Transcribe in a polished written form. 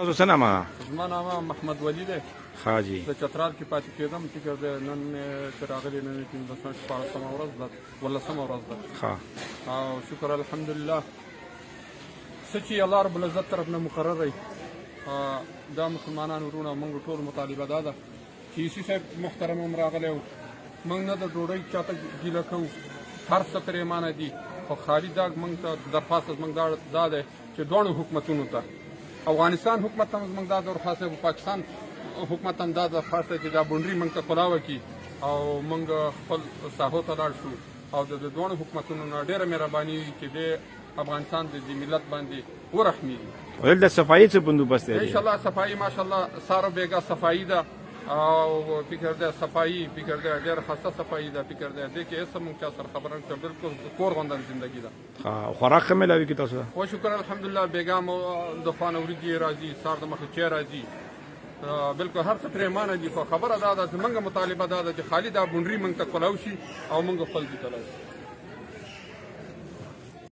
تاسو څه نامه؟ زما نامه محمد ولی دی. ښه جي. د چترال کې پاتې کېدم. فکر دی نن چې راغلی نن یې 15 ورځ ده 15 ورځ ده. ښه او شکر الحمدلله څه چې الله رب العزت طرف نه مقرر دی. دا مسلمانان ورونه موږ ټول مطالبه دا ده چې عیسي صاحب محترم هم راغلی و. موږ نه د ډوډۍ چاته ګیله کوو، هر څه پرېمانه دي، خو خالي دا موږ ته درخواست موږ دا دی چې دواړو حکومتونو ته، افغانستان حکومت هم زموږ دا درخواست دی، پاکستان حکومت هم دا درخواست دی چې دا بونډري موږ ته کلاوه کړي او موږ خپل ساحو ته لاړ شو. او د دواړو حکومتونو نه ډېره مهرباني چې د افغانستان د ملت باندې ورحمېږي. ویل د صفایي څه بندوبست دی؟ انشاءالله صفایي ماشاءالله ساره بیګا صفایي ده او فکر دی صفایي فکر دی ډېر خاصه صفایي ده. فکر دی دې کې هېڅ موږ چا سره خبره نشته، بلکل کور غوندې زندګي ده. خوراک ښه میلاوي کړي تاسو ته؟ و شکر الحمدلله بیګا مو د خوانه وریجې راځي، سهار د مخې چای راځي، بلکل هر څه پرېمانه دي. خو خبره دا ده زموږ مطالبه دا ده چې خالي دا بونډري موږ ته کولاو شي او موږ خپل دي ته لاړ شو.